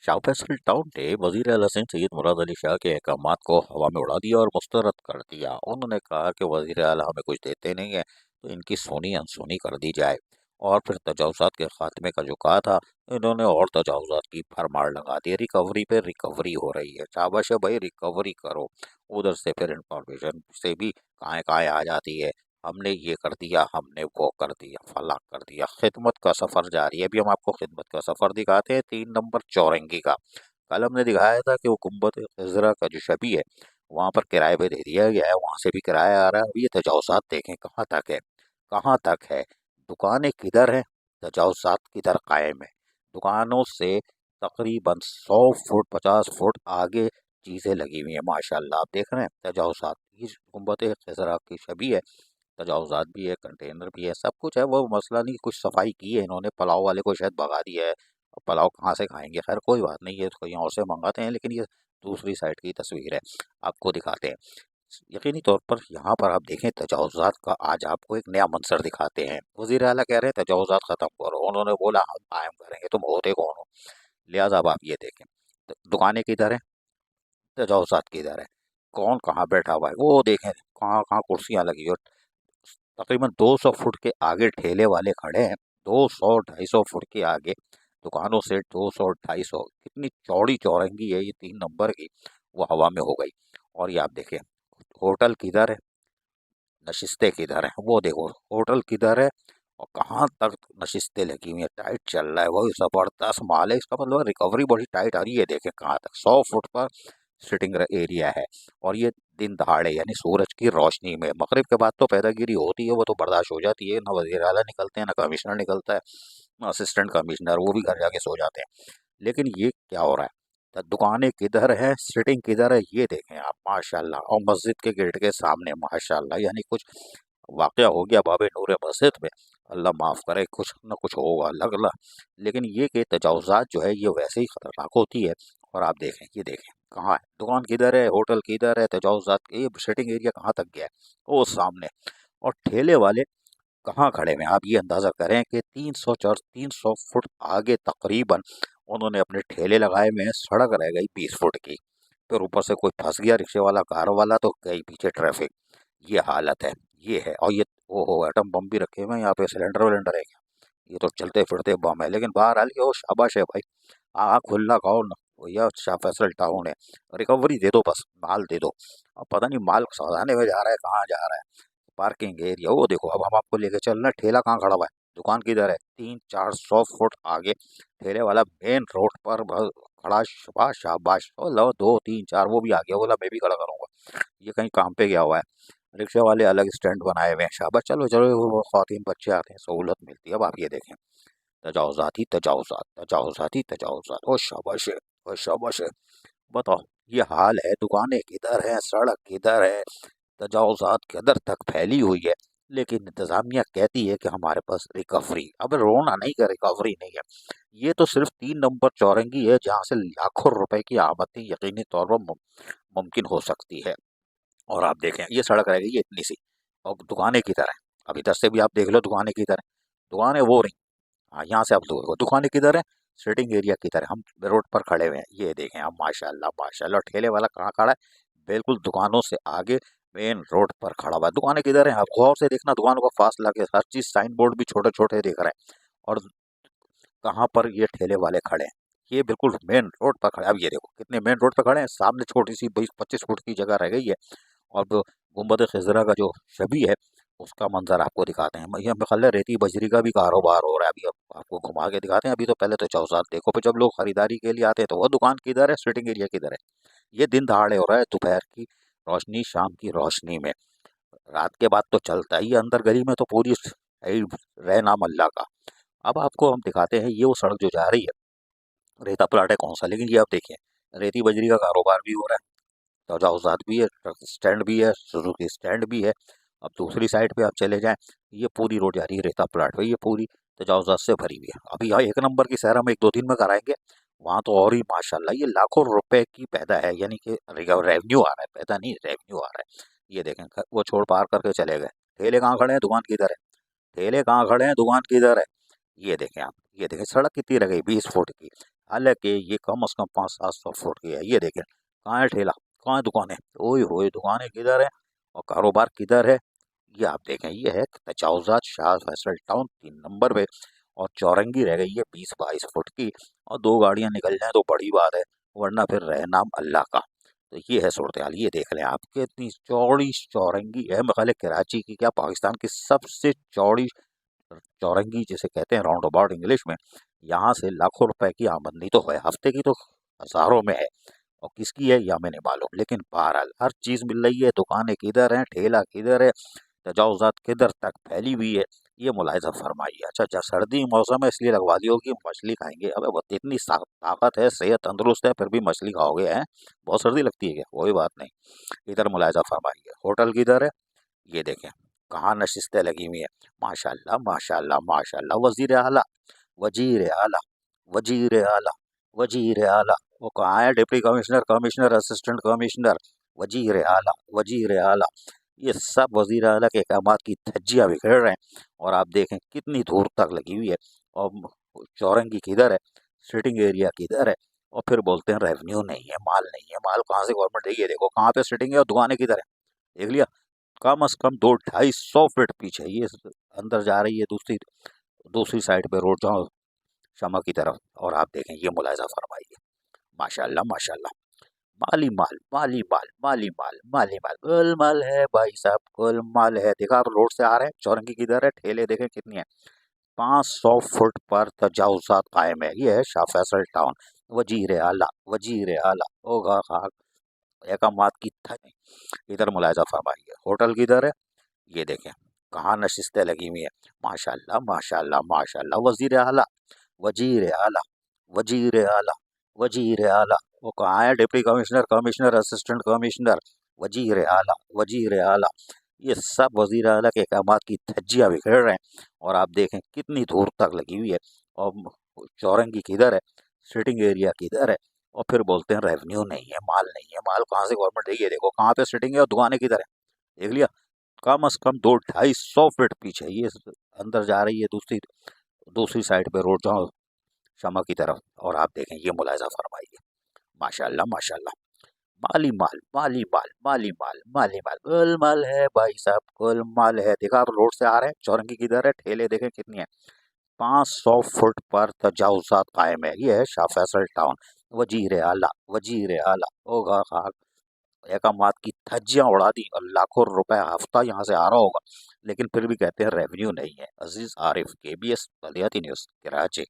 Shah Faisal town ने वजीर आला सिंध सैयद मुराद अली शाह के अहकामात को हवा में उड़ा दिया और मुस्तरद कर दिया। उन्होंने कहा कि वजीर आला हमें कुछ देते नहीं है तो इनकी सुनी अनसुनी कर दी जाए। और फिर तजावुज़ात के खात्मे का जो कहा था, इन्होंने और तजावुज़ात की भरमार लगा दी। रिकवरी पे रिकवरी हो रही है, शाबाश है भाई, रिकवरी करो। उधर से फिर इंफॉर्मेशन से भी कहाँ कहाँ आ जाती है, हमने ये कर दिया, हमने वो कर दिया, फला कर दिया। खिदमत का सफ़र जारी है। अभी हम आपको खिदमत का सफ़र दिखाते हैं 3 नंबर चौरंगी का। कल हमने दिखाया था कि वो गुम्बद खज़रा का जो शबी है, वहाँ पर किराए पे दे दिया गया है, वहाँ से भी किराया आ रहा है। अब ये तजावुज़ात देखें कहाँ तक है, कहाँ तक है। दुकानें किधर हैं, तजावुज़ात किधर कायम है। दुकानों से तकरीबन 100 फुट 50 फुट आगे चीज़ें लगी हुई हैं। माशाल्लाह आप देख रहे हैं तजावुज़ात। ये गुम्बद खज़रा की शबी है, तजावुज़ात भी है, कंटेनर भी है, सब कुछ है। वो मसला नहीं, कुछ सफाई की है इन्होंने, पुलाव वाले को शायद भगा दिया है। अब पुलाव कहाँ से खाएंगे, खैर कोई बात नहीं, ये तो कहीं और से मंगाते हैं। लेकिन ये दूसरी साइड की तस्वीर है, आपको दिखाते हैं। यकीनी तौर पर यहाँ पर आप देखें तजावुज़ात का, आज आपको एक नया मंजर दिखाते हैं। वज़ीर आला कह रहे हैं तजावुज़ात ख़त्म करो, उन्होंने बोला हम कायम करेंगे, तुम होते कौन हो। लिहाजा अब आप ये देखें, दुकानें किधर हैं, तजावुज़ात किधर है, कौन कहाँ बैठा हुआ है, वो देखें कहाँ कहाँ कुर्सियाँ लगी। और तकरीबन 200 फुट के आगे ठेले वाले खड़े हैं। 200 250 फुट के आगे दुकानों से 200 250, कितनी चौड़ी चौरंगी है ये 3 नंबर की, वो हवा में हो गई। और ये आप देखें होटल किधर है, नशिस्तें किधर हैं, वो देखो होटल किधर है और कहाँ तक नशिस्तें लगी हुई हैं। टाइट चल रहा है, वही ज़बरदस्त माल है। इसका मतलब रिकवरी बड़ी टाइट आ रही है। देखें कहाँ तक, 100 फुट पर सिटिंग एरिया है। और ये दिन दहाड़े यानी सूरज की रोशनी में, मगरिब के बाद तो पैदागिरी होती है, वो तो बर्दाश्त हो जाती है। ना वज़ीर आला निकलते हैं, ना कमिश्नर निकलता है, ना असिस्टेंट कमिश्नर, वो भी घर जाके सो जाते हैं। लेकिन ये क्या हो रहा है, तो दुकानें किधर है, सिटिंग किधर है, ये देखें आप माशाल्लाह। और मस्जिद के गेट के सामने माशाल्लाह, यानी कुछ वाक़या हो गया बाबे नूरे मस्जिद में, अल्लाह माफ़ करे, कुछ न कुछ होगा लगला। लेकिन ये कि तजावुज़ात जो है ये वैसे ही ख़तरनाक होती है। और आप देखें, ये देखें कहाँ है, दुकान किधर है, होटल किधर है, तजावुज़ात ये सिटिंग एरिया कहाँ तक गया है, वो सामने। और ठेले वाले कहाँ खड़े हुए हैं, आप ये अंदाज़ा करें कि 300 फुट आगे तकरीबन उन्होंने अपने ठेले लगाए हुए हैं। सड़क रह गई 20 फुट की, फिर ऊपर से कोई फंस गया रिक्शे वाला, कार वाला, तो गई पीछे ट्रैफिक। ये हालत है, ये है। और ये ओहो एटम बम भी रखे हुए हैं यहाँ पे, सिलेंडर विलेंडर है क्या, ये तो चलते फिरते बम है। लेकिन बहरहाल ये, ओ शाबाश है भाई, खुला खाओ ना भैया, शाह फैसल टाउन है। रिकवरी दे दो, बस माल दे दो। अब पता नहीं माल सौदाने में जा रहा है, कहाँ जा रहा है। पार्किंग एरिया वो देखो, अब हम आपको लेके चल रहे हैं, ठेला कहाँ खड़ा हुआ है, दुकान किधर है, 300 400 फुट आगे ठेले वाला मेन रोड पर खड़ा। शाबाश शाबाश, ओ लो 2 3 4, वो भी आ गया, बोला मैं भी खड़ा करूंगा, ये कहीं काम पे गया हुआ है। रिक्शे वाले अलग स्टैंड बनाए हुए हैं, शाबाश, चलो चलो, वो ख़वातीन बच्चे आते हैं, सहूलत मिलती है। अब आप ये देखें तजावुज़ात ही तजावुज़ात, तजावुज़ात ही तजावुज़ात, ओ शाबाश है, ओ शाबाश है। बताओ, ये हाल है, दुकानें किधर हैं, सड़क किधर है, तजावुज़ात किधर तक फैली हुई है। लेकिन इंतज़ामिया कहती है कि हमारे पास रिकवरी, अब रोना नहीं कि रिकवरी नहीं है। ये तो सिर्फ 3 नंबर चौरंगी है जहाँ से लाखों रुपए की आमदनी यकीनी तौर पर मुमकिन हो सकती है। और आप देखें ये सड़क रह गई है इतनी सी, और दुकानें किधर हैं। अब इधर से भी आप देख लो दुकानें किधर हैं, दुकानें वो रही। हाँ, यहाँ से आप देखो दुकानें किधर हैं, सिटिंग एरिया किधर है, हम रोड पर खड़े हुए हैं। ये देखें आप माशाल्लाह माशाल्लाह, ठेले वाला कहाँ खड़ा है, बिल्कुल दुकानों से आगे मेन रोड पर खड़ा हुआ है। दुकानें किधर हैं, आप गौर से देखना, दुकानों का फासला के हर चीज़, साइन बोर्ड भी छोटे छोटे दिख रहे हैं। और कहाँ पर ये ठेले वाले खड़े हैं, ये बिल्कुल मेन रोड पर खड़े हैं। अब ये देखो कितने मेन रोड पर खड़े हैं, सामने छोटी सी 20 25 फुट की जगह रह गई है। और जो गुम्बद खिज़रा का जो शबी है, उसका मंजर आपको दिखाते हैं। ये हमें ख्याल है रेती बजरी का भी कारोबार हो रहा है। अभी अब आपको घुमा के दिखाते हैं। अभी तो पहले तो चौसात देखो, फिर जब लोग खरीदारी के लिए आते हैं तो वो दुकान किधर है, सिटिंग एरिया किधर है। ये दिन दहाड़े हो रहा है, दोपहर की रोशनी, शाम की रोशनी में। रात के बाद तो चलता ही है, अंदर गली में तो पूरी रह नाम अल्लाह का। अब आपको हम दिखाते हैं, ये वो सड़क जो जा रही है, रेता प्लाट है कौन सा, लेकिन ये आप देखिए रेती बजरी का कारोबार भी हो रहा है, तजावुज़ात भी है, ट्रक स्टैंड भी है, सुजुकी स्टैंड भी है। अब दूसरी साइड पे आप चले जाएं, ये पूरी रोड जा रही है रेता प्लाट पे, ये पूरी तजावुज़ात से भरी हुई है। अभी यहाँ 1 नंबर की सैर हम 1 2 दिन में कराएंगे, वहाँ तो और ही माशाल्लाह, ये लाखों रुपए की पैदा है, यानी कि रेवेन्यू आ रहा है, पैदा नहीं रेवेन्यू आ रहा है। ये देखें वो छोड़ पार करके चले गए, ठेले कहाँ खड़े हैं, दुकान किधर है, ठेले कहाँ खड़े हैं, दुकान किधर है। ये देखें आप, ये देखें सड़क कितनी रह गई, 20 फुट की। हालांकि ये कम से कम 500-700 फुट की है। ये देखें, कहाँ है ठेला, कहाँ है दुकानें, ओए होए दुकानें किधर है और कारोबार किधर है। ये आप देखें, ये है तजाउजात शाह फैसल टाउन 3 नंबर पे, और चौरंगी रह गई है 20-22 फुट की, और 2 गाड़ियां निकल जाएं तो बड़ी बात है, वरना फिर रहे नाम अल्लाह का। तो ये है सूरत हाल। ये देख लें आप, कितनी चौड़ी चौरंगी है। मैं ख्याल है कराची की क्या पाकिस्तान की सबसे चौड़ी चौरंगी जिसे कहते हैं, राउंड अबाउट इंग्लिश में। यहाँ से लाखों रुपए की आमदनी तो है, हफ्ते की तो हजारों में है, और किसकी है या हमें नहीं मालूम, लेकिन बहरहाल हर चीज मिल रही है। दुकानें किधर हैं, ठेला किधर है, तजाउजात किधर तक फैली हुई है, ये मुलाहिजा फरमाइए। अच्छा, जब सर्दी मौसम है इसलिए लगवा दी होगी मछली खाएंगे। अबे वो इतनी ताकत है, सेहत तंदुरुस्त है, फिर भी मछली खाओगे हैं, बहुत सर्दी लगती है क्या, कोई बात नहीं। इधर मुलाहिजा फरमाइए, होटल किधर है, ये देखें, कहाँ नशिस्तें लगी हुई हैं। माशाल्लाह माशाल्लाह माशाल्लाह, वजीर आला, वजीर आला, वजीर आला, वजीर आला। वो कहाँ है, deputy commissioner, commissioner, assistant commissioner, वजीर आला, वजीर आला। ये सब वजीर आला के अहकामात की धज्जियां बिखेर रहे हैं, और आप देखें कितनी दूर तक लगी हुई है। और चौरंगी किधर है, सिटिंग एरिया किधर है, और फिर बोलते हैं रेवेन्यू नहीं है, माल नहीं है। माल कहाँ से गवर्नमेंट देगी, ये देखो कहाँ पे सिटिंग है और दुकानें किधर है, देख लिया। कम से कम 200-250 फीट पीछे ये अंदर जा रही है, दूसरी दूसरी साइड पे रोड जाओ शमा की तरफ, और आप देखें, ये मुलायजा फरमाइए। माशाल्लाह माशाल्लाह, माली माल, माली माल, माली माल, माली माल, गोलमाल है भाई साहब, गोलमाल है। देखा आप रोड से आ रहे हैं, चौरंगी किधर है, ठेले देखें कितनी है। 500 फुट पर तजाउजात कायम है। ये है शाह फैसल टाउन, वजीर आला, वजीर आला, होगा खाक अहकामात की थक। इधर मुलायजा फरमाइए, होटल किधर है, ये देखें, कहाँ नशिस्तें लगी हुई है। माशाल्लाह माशाल्लाह माशाल्लाह, वजीर आला, वजीर आला, वजीर आला, वजीर आला। वो कहाँ है, deputy commissioner, commissioner, assistant commissioner, वजीर आला, वजीर आला। ये सब वजीर आला के अहकामात की धज्जियां बिखेर रहे हैं, और आप देखें कितनी दूर तक लगी हुई है। और चौरंगी किधर है, सिटिंग एरिया किधर है, और फिर बोलते हैं रेवेन्यू नहीं है, माल नहीं है। माल कहाँ से गवर्नमेंट देगी, ये देखो कहाँ पे सिटिंग है और दुकानें किधर है, देख लिया। कम से कम 200-250 फीट पीछे ये अंदर जा रही है, दूसरी दूसरी साइड पे रोड जाओ शमा की तरफ, और आप देखें, ये मुलायजा फरमाइए। माशाल्लाह माशाल्लाह, माली माल, माली माल, माली माल, माली माल, गोलमाल है भाई साहब, गोलमाल है। देखा आप रोड से आ रहे हैं, चौरंगी किधर है, ठेले देखें कितनी है। 500 फुट पर तजाउजात कायम है। ये है शाह फैसल टाउन, वजीर आला, वजीर आला, होगा खाक अहकामात की धज्जियां उड़ा दी, और लाखों रुपए हफ्ता यहाँ से आ रहा होगा, लेकिन फिर भी कहते हैं रेवेन्यू नहीं है। अजीज आरिफ, KBS बलियाती न्यूज़, कराची।